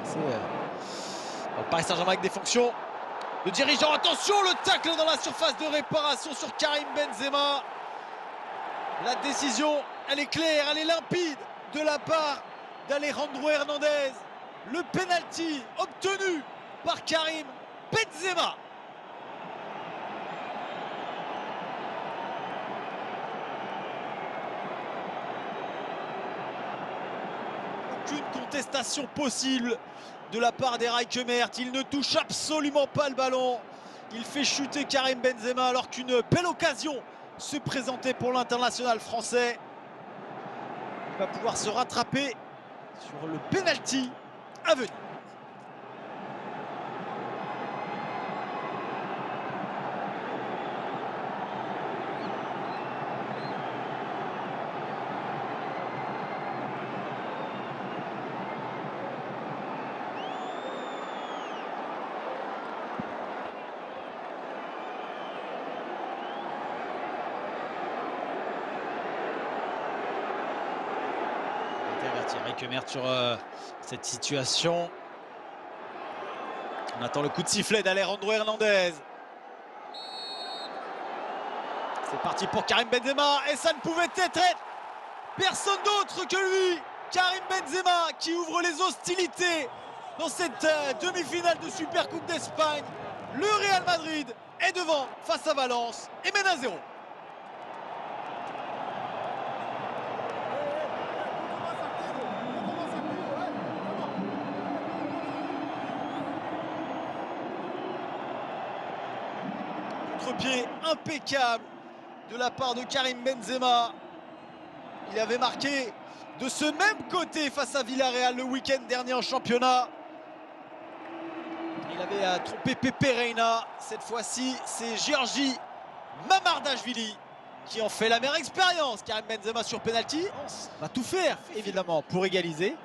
C'est le Paris Saint-Germain avec des fonctions. Le dirigeant, attention, le tacle dans la surface de réparation sur Karim Benzema. La décision, elle est claire, elle est limpide de la part d'Alejandro Hernandez. Le penalty obtenu par Karim Benzema. Aucune contestation possible de la part des Rijkemerdt. Il ne touche absolument pas le ballon. Il fait chuter Karim Benzema alors qu'une belle occasion se présentait pour l'international français. Il va pouvoir se rattraper sur le penalty à venir. Rijkemerdt sur cette situation. On attend le coup de sifflet d'Alejandro Hernandez. C'est parti pour Karim Benzema et ça ne pouvait être personne d'autre que lui, Karim Benzema, qui ouvre les hostilités dans cette demi-finale de Supercoupe d'Espagne. Le Real Madrid est devant face à Valence et mène à 0. Pied impeccable de la part de Karim Benzema. Il avait marqué de ce même côté face à Villarreal le week-end dernier en championnat. Il avait trompé Pepe Reina. Cette fois-ci, c'est Giorgi Mamardashvili qui en fait la meilleure expérience. Karim Benzema sur penalty va tout faire évidemment pour égaliser,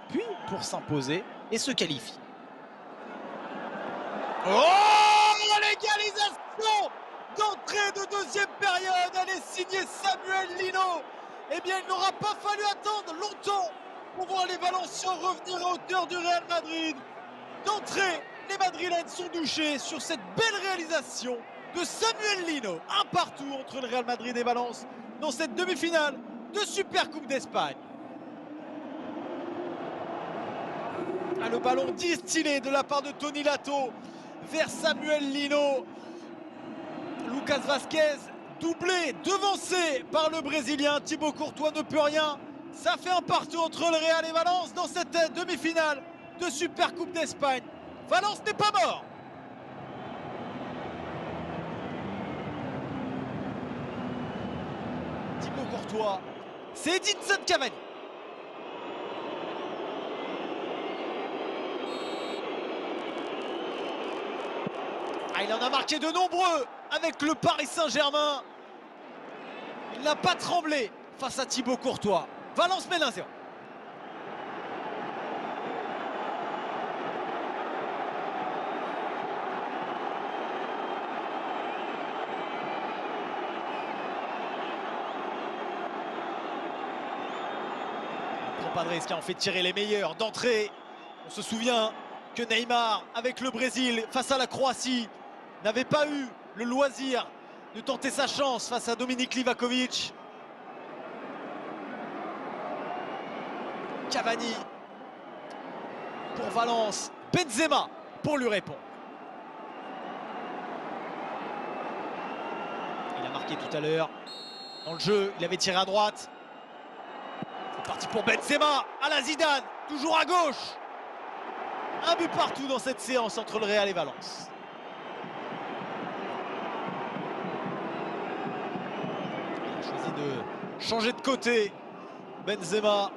puis pour s'imposer et se qualifier. Oh, l'égalisation d'entrée de deuxième période, elle est signée Samuel Lino. Eh bien, il n'aura pas fallu attendre longtemps pour voir les Valenciens revenir à hauteur du Real Madrid. D'entrée, les Madrilènes sont douchés sur cette belle réalisation de Samuel Lino. Un partout entre le Real Madrid et Valence dans cette demi-finale de Supercoupe d'Espagne. Ah, le ballon distillé de la part de Tony Lato vers Samuel Lino. Lucas Vazquez doublé, devancé par le Brésilien. Thibaut Courtois ne peut rien. Ça fait un partout entre le Real et Valence dans cette demi-finale de Supercoupe d'Espagne. Valence n'est pas mort. Thibaut Courtois, c'est Edinson Cavani. Ah, il en a marqué de nombreux avec le Paris Saint-Germain. Il n'a pas tremblé face à Thibaut Courtois. Valence mène 1-0. Il ne prend pas de risque, on fait tirer les meilleurs d'entrée. On se souvient que Neymar, avec le Brésil face à la Croatie, n'avait pas eu le loisir de tenter sa chance face à Dominik Livakovic. Cavani pour Valence, Benzema pour lui répondre. Il a marqué tout à l'heure dans le jeu, il avait tiré à droite. C'est parti pour Benzema, à la Zidane, toujours à gauche. Un but partout dans cette séance entre le Real et Valence. Il a choisi de changer de côté. Benzema.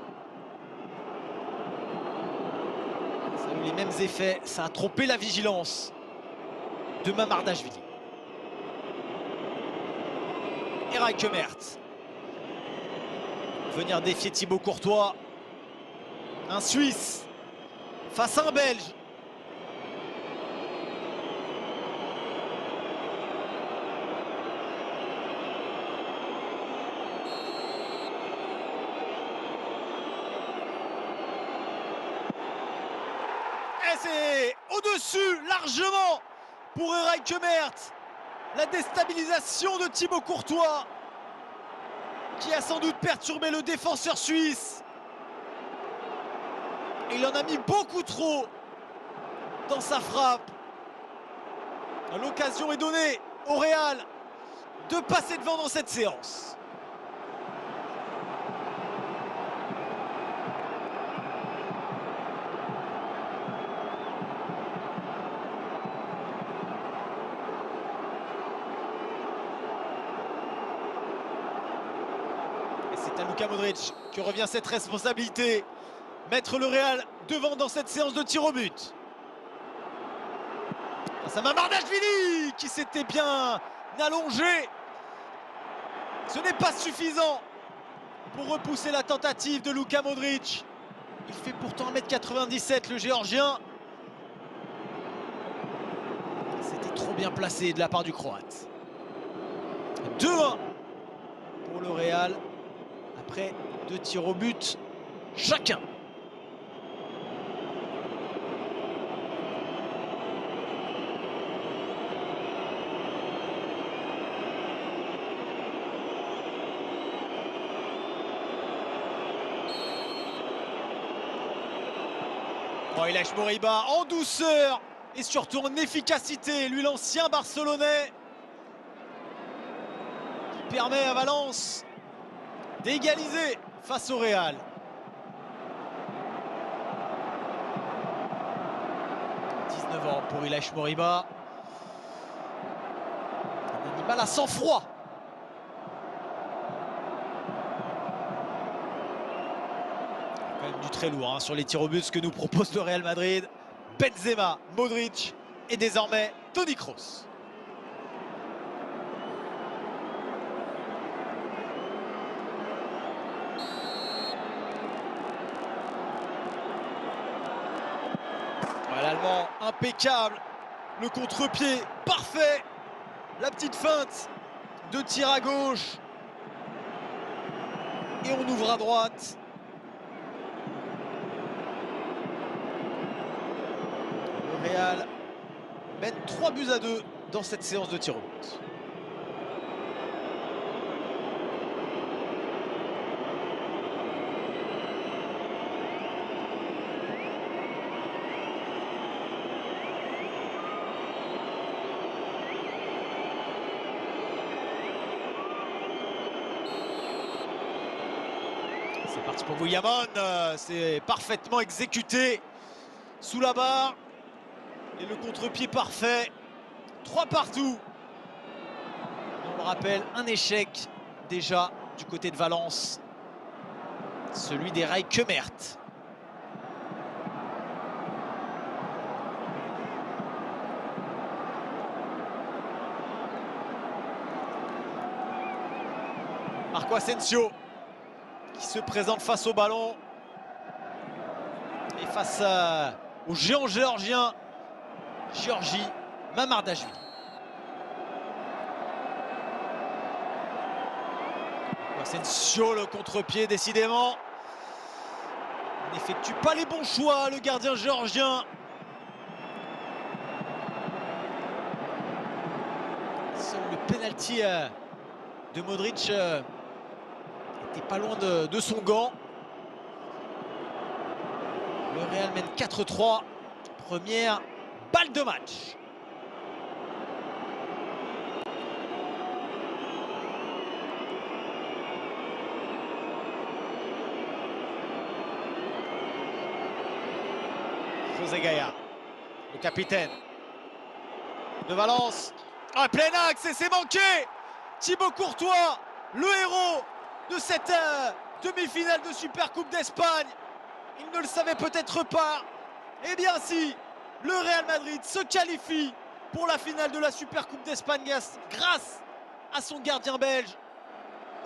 Ça a eu les mêmes effets. Ça a trompé la vigilance de Mamardashvili. Et Rijkemerdt. Venir défier Thibaut Courtois. Un Suisse face à un Belge. Et c'est au-dessus, largement, pour Eraï Kemert. La déstabilisation de Thibaut Courtois, qui a sans doute perturbé le défenseur suisse. Et il en a mis beaucoup trop dans sa frappe. L'occasion est donnée au Real de passer devant dans cette séance. Et c'est à Luka Modric que revient cette responsabilité. Mettre le Real devant dans cette séance de tir au but. Face à Mamardashvili qui s'était bien allongé. Ce n'est pas suffisant pour repousser la tentative de Luka Modric. Il fait pourtant 1m97 le Géorgien. C'était trop bien placé de la part du Croate. 2-1 pour le Real après 2 tirs au but chacun. Oh, il lâche Moriba en douceur et surtout en efficacité, lui l'ancien Barcelonais, qui permet à Valence d'égaliser face au Real. 19 ans pour Ilaix Moriba. Un animal à sang-froid. Quand même du très lourd hein, sur les tirs au but, ce que nous propose le Real Madrid. Benzema, Modric et désormais Toni Kroos. L'Allemand impeccable, le contre-pied parfait, la petite feinte de tir à gauche et on ouvre à droite. Le Real mène 3-2 dans cette séance de tir au but. C'est parti pour Guillamon, c'est parfaitement exécuté sous la barre et le contre-pied parfait, 3 partout. On le rappelle, un échec déjà du côté de Valence, celui d'Eraï Kemert. Marco Asensio qui se présente face au ballon et face au géant géorgien Giorgi Mamardashvili. Asensio, le contre-pied décidément n'effectue pas les bons choix, le gardien géorgien. Seul le penalty de Modric n'était pas loin de son gant. Le Real mène 4-3. Première balle de match. José Gaya, le capitaine de Valence. Ah, plein axe et c'est manqué. Thibaut Courtois, le héros de cette demi-finale de Supercoupe d'Espagne. Il ne le savait peut-être pas. Eh bien si, le Real Madrid se qualifie pour la finale de la Supercoupe d'Espagne grâce à son gardien belge,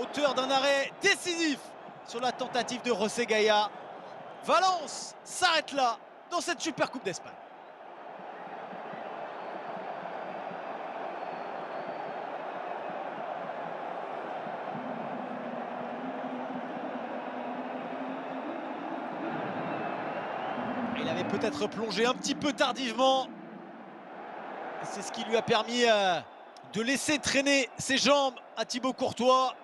auteur d'un arrêt décisif sur la tentative de José Gaya. Valence s'arrête là dans cette Supercoupe d'Espagne. avait peut-être plongé un petit peu tardivement. C'est ce qui lui a permis de laisser traîner ses jambes à Thibaut Courtois.